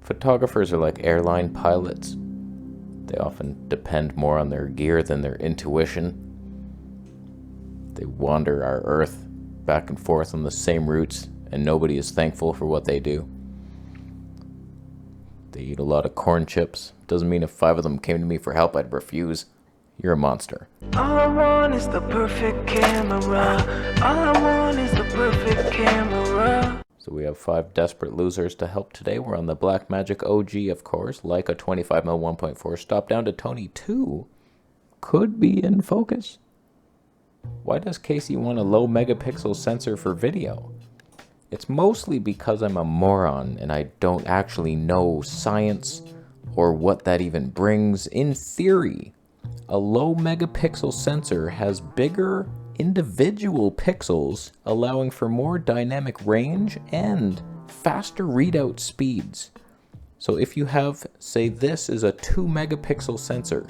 Photographers are like airline pilots. They often depend more on their gear than their intuition. They wander our Earth back and forth on the same routes, and nobody is thankful for what they do. They eat a lot of corn chips. Doesn't mean if 5 of them came to me for help, I'd refuse. You're a monster. All I want is the perfect camera. All I want is the perfect camera. So we have 5 desperate losers to help today. We're on the Blackmagic OG, of course. Leica 25mm 1.4. Stop down to Tony 2. Could be in focus. Why does Casey want a low megapixel sensor for video? It's mostly because I'm a moron and I don't actually know science or what that even brings. In theory, a low megapixel sensor has bigger individual pixels, allowing for more dynamic range and faster readout speeds. So if you have, say this is a 2 megapixel sensor,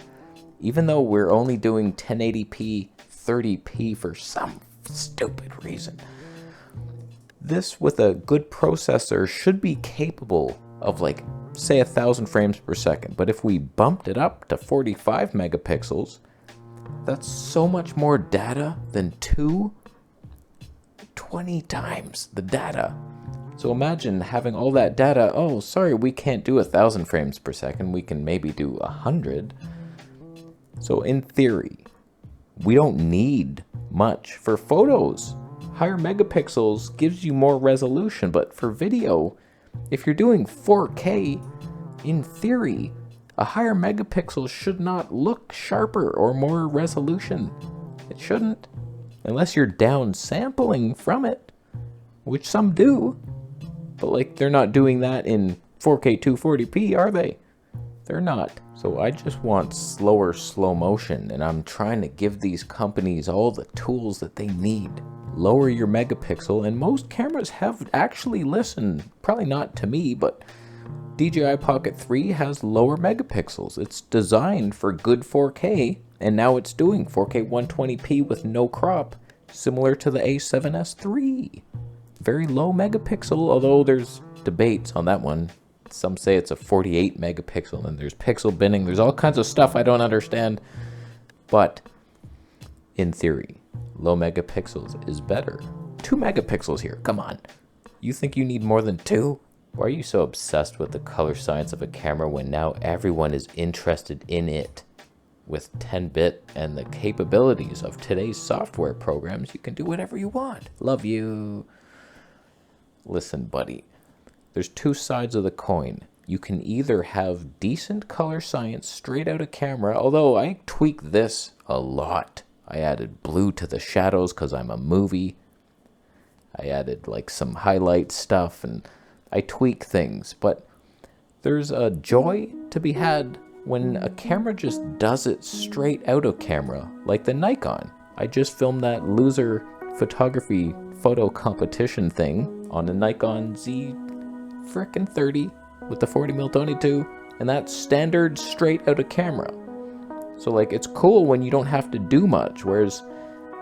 even though we're only doing 1080p 30p for some stupid reason, this with a good processor should be capable of like say 1,000 frames per second. But if we bumped it up to 45 megapixels, that's so much more data than 20 times the data. So imagine having all that data. Oh, sorry, we can't do 1,000 frames per second. We can maybe do 100. So in theory, we don't need much for photos. Higher megapixels gives you more resolution, but for video, if you're doing 4K, in theory, a higher megapixel should not look sharper or more resolution. It shouldn't, unless you're downsampling from it, which some do. But like, they're not doing that in 4K 240p, are they? They're not. So I just want slower slow motion, and I'm trying to give these companies all the tools that they need. Lower your megapixel, and most cameras have actually listened. Probably not to me, but DJI Pocket 3 has lower megapixels. It's designed for good 4K, and now it's doing 4K 120p with no crop, similar to the A7S III. Very low megapixel, although there's debates on that one. Some say it's a 48 megapixel, and there's pixel binning. There's all kinds of stuff I don't understand. But in theory, low megapixels is better. 2 megapixels here, come on. You think you need more than 2? Why are you so obsessed with the color science of a camera when now everyone is interested in it? With 10-bit and the capabilities of today's software programs, you can do whatever you want. Love you. Listen, buddy. There's 2 sides of the coin. You can either have decent color science straight out of camera, although I tweak this a lot. I added blue to the shadows because I'm a movie. I added like some highlight stuff, and I tweak things. But there's a joy to be had when a camera just does it straight out of camera, like the Nikon. I just filmed that loser photography photo competition thing on a Nikon Z frickin' 30 with the 40mm Tony 2, and that's standard straight out of camera. So like, it's cool when you don't have to do much, whereas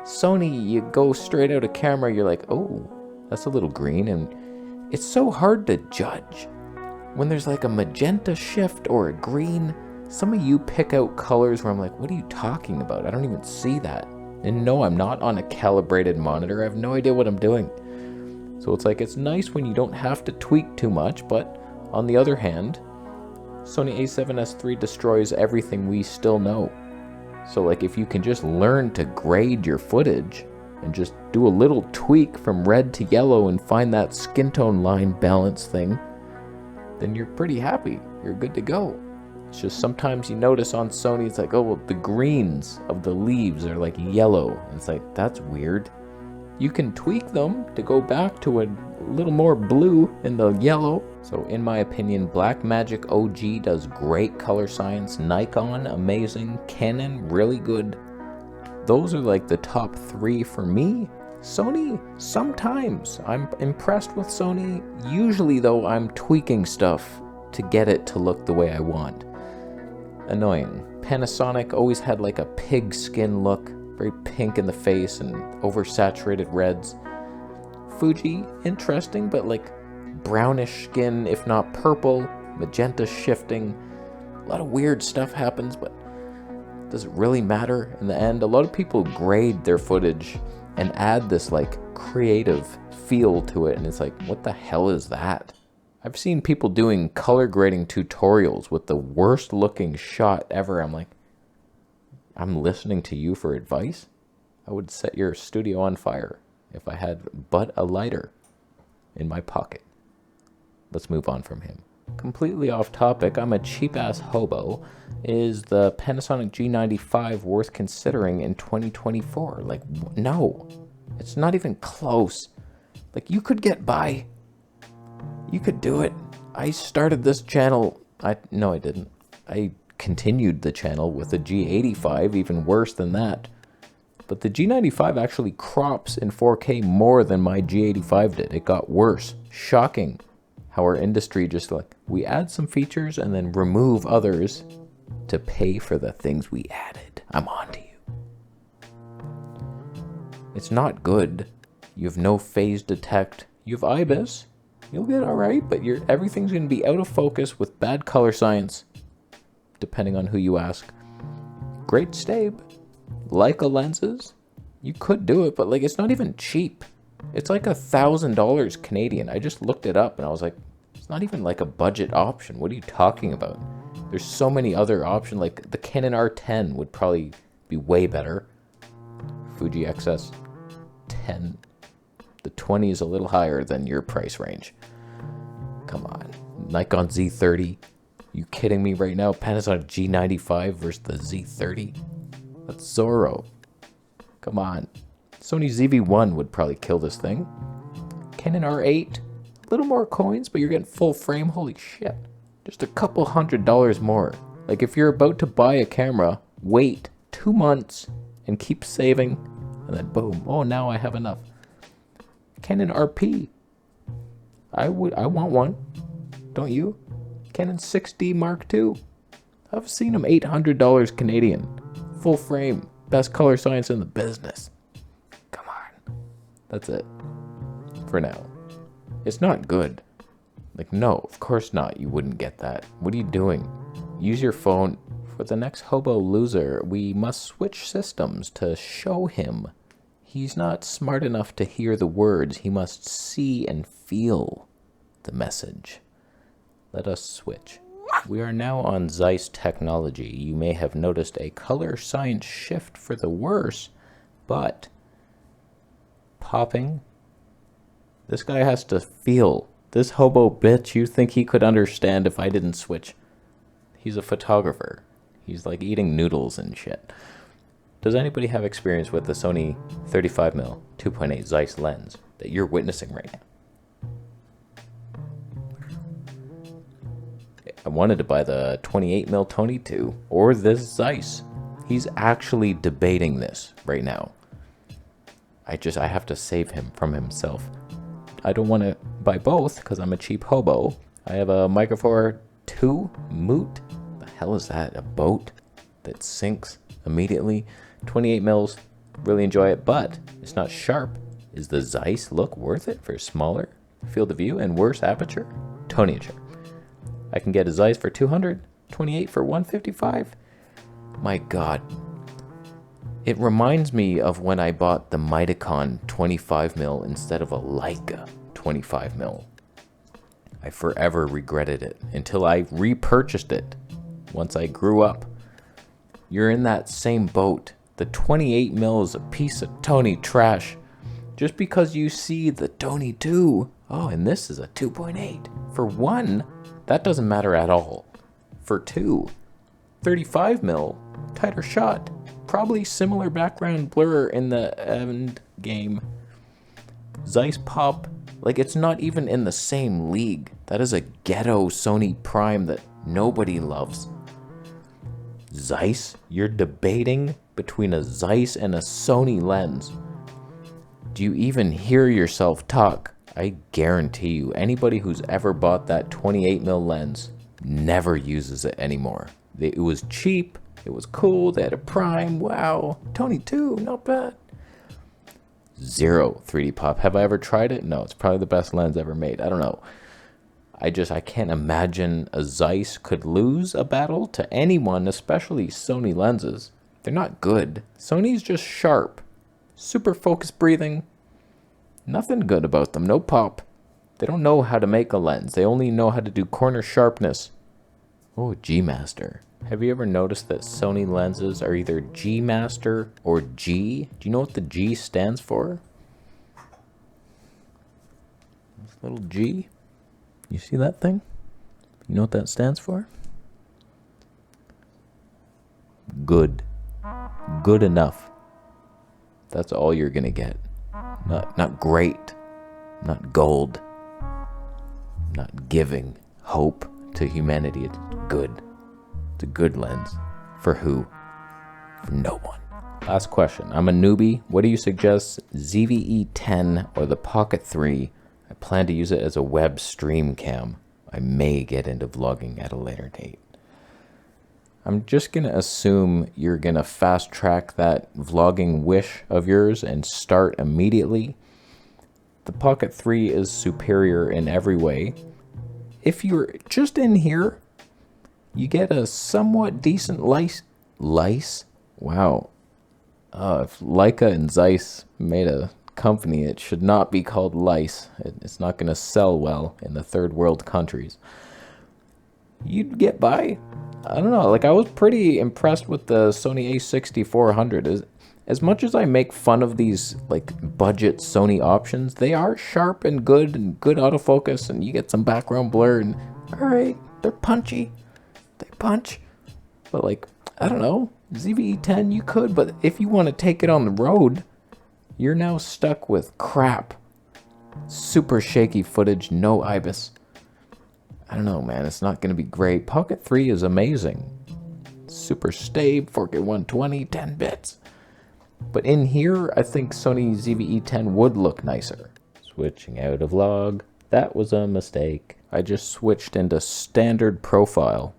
Sony, you go straight out of camera, you're like, oh, that's a little green, and it's so hard to judge. When there's like a magenta shift or a green, some of you pick out colors where I'm like, what are you talking about? I don't even see that. And no, I'm not on a calibrated monitor. I have no idea what I'm doing. So it's like, it's nice when you don't have to tweak too much, but on the other hand, Sony a7S III destroys everything we still know. So like, if you can just learn to grade your footage and just do a little tweak from red to yellow and find that skin tone line balance thing, then you're pretty happy. You're good to go. It's just sometimes you notice on Sony, it's like, oh, well, the greens of the leaves are like yellow. And it's like, that's weird. You can tweak them to go back to a little more blue in the yellow. So in my opinion, Blackmagic OG does great color science. Nikon, amazing. Canon, really good. Those are like the top 3 for me. Sony, sometimes. I'm impressed with Sony. Usually though, I'm tweaking stuff to get it to look the way I want. Annoying. Panasonic always had like a pig skin look. Very pink in the face and oversaturated reds. Fuji, interesting, but like brownish skin, if not purple. magenta shifting. A lot of weird stuff happens, but does it really matter in the end? A lot of people grade their footage and add this like creative feel to it, and it's like, what the hell is that? I've seen people doing color grading tutorials with the worst looking shot ever. I'm like, I'm listening to you for advice? I would set your studio on fire if I had but a lighter in my pocket. Let's move on from him. Completely off topic, I'm a cheap-ass hobo. Is the Panasonic G95 worth considering in 2024? Like, no. It's not even close. Like, you could get by. You could do it. I started this channel... No, I didn't. I continued the channel with a G85, even worse than that. But the G95 actually crops in 4K more than my G85 did. It got worse. Shocking how our industry just like, we add some features and then remove others to pay for the things we added. I'm on to you. It's not good. You have no phase detect. You have IBIS. You'll get alright, but everything's going to be out of focus with bad color science, depending on who you ask. Great stabe. Leica lenses. You could do it, but like, it's not even cheap. It's like $1,000 Canadian. I just looked it up and I was like, it's not even like a budget option. What are you talking about? There's so many other options. Like the Canon R10 would probably be way better. Fuji XS10. The 20 is a little higher than your price range. Come on. Nikon Z30. You kidding me right now? Panasonic G95 versus the Z30? That's Zorro. Come on. Sony ZV-1 would probably kill this thing. Canon R8. A little more coins, but you're getting full frame. Holy shit. Just a couple $100 more. Like if you're about to buy a camera, wait 2 months and keep saving. And then boom. Oh, now I have enough. Canon RP. I want one. Don't you? Canon 6D Mark II. I've seen them $800 Canadian. Full frame. Best color science in the business. Come on. That's it. For now. It's not good. Like, no, of course not. You wouldn't get that. What are you doing? Use your phone. For the next hobo loser, we must switch systems to show him. He's not smart enough to hear the words. He must see and feel the message. Let us switch. We are now on Zeiss technology. You may have noticed a color science shift for the worse, but popping. This guy has to feel. This hobo bitch, you think he could understand if I didn't switch? He's a photographer. He's like eating noodles and shit. Does anybody have experience with the Sony 35mm 2.8 Zeiss lens that you're witnessing right now? I wanted to buy the 28mm Tony 2 or this Zeiss. He's actually debating this right now. I have to save him from himself. I don't want to buy both because I'm a cheap hobo. I have a Micro Four 2 Moot. The hell is that? A boat that sinks immediately? 28 mils, really enjoy it, but it's not sharp. Is the Zeiss look worth it for smaller field of view and worse aperture? Tony and sure. I can get a Zeiss for 200, 28 for 155. My God. It reminds me of when I bought the Mitacon 25mm instead of a Leica 25mm. I forever regretted it until I repurchased it once I grew up. You're in that same boat. The 28mm is a piece of Tony trash. Just because you see the Tony 2, oh, and this is a 2.8. For 1, that doesn't matter at all. For 2, 35mm, tighter shot. Probably similar background blur in the end game. Zeiss pop, like it's not even in the same league. That is a ghetto Sony Prime that nobody loves. Zeiss? You're debating between a Zeiss and a Sony lens. Do you even hear yourself talk? I guarantee you, anybody who's ever bought that 28mm lens never uses it anymore. It was cheap, it was cool, they had a Prime, wow. Tony 2, not bad. Zero 3D pop. Have I ever tried it? No, it's probably the best lens ever made. I don't know. I can't imagine a Zeiss could lose a battle to anyone, especially Sony lenses. They're not good. Sony's just sharp. Super focus breathing. Nothing good about them. No pop. They don't know how to make a lens. They only know how to do corner sharpness. Oh, G Master. Have you ever noticed that Sony lenses are either G Master or G? Do you know what the G stands for? This little G. You see that thing? You know what that stands for? Good. Good enough. That's all you're gonna get. Not great. Not gold. Not giving hope to humanity. It's good. It's a good lens. For who? For no one. Last question. I'm a newbie. What do you suggest? ZVE 10 or the Pocket 3? I plan to use it as a web stream cam. I may get into vlogging at a later date. I'm just going to assume you're going to fast track that vlogging wish of yours and start immediately. The Pocket 3 is superior in every way. If you're just in here, you get a somewhat decent Leiss? Wow. If Leica and Zeiss made a company, it should not be called Leiss. It's not going to sell well in the third world countries. You'd get by. I don't know, like I was pretty impressed with the Sony a6400. As much as I make fun of these like budget Sony options, they are sharp and good autofocus, and you get some background blur, and all right, they're punchy. They punch. But like, I don't know, ZVE 10 you could, but if you want to take it on the road, you're now stuck with crap. Super shaky footage, no IBIS. I don't know, man, it's not going to be great. Pocket 3 is amazing. Super stable, 4K 120, 10 bits. But in here, I think Sony ZVE 10 would look nicer. Switching out of vlog. That was a mistake. I just switched into standard profile.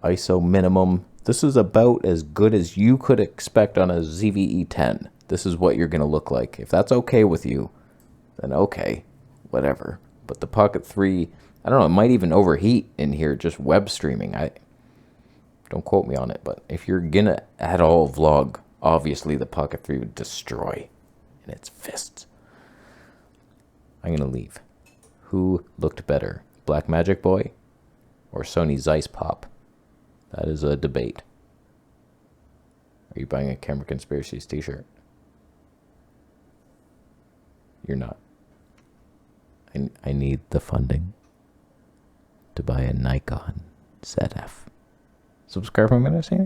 ISO minimum. This is about as good as you could expect on a ZVE 10. This is what you're going to look like. If that's okay with you, then okay, whatever. But the Pocket 3, I don't know, it might even overheat in here just web streaming. Don't quote me on it, but if you're going to at all vlog, obviously the Pocket 3 would destroy in its fists. I'm going to leave. Who looked better, Blackmagic Boy or Sony Zeiss Pop? That is a debate. Are you buying a Camera Conspiracies t-shirt? You're not. I need the funding to buy a Nikon ZF. Subscribe, I'm going to say.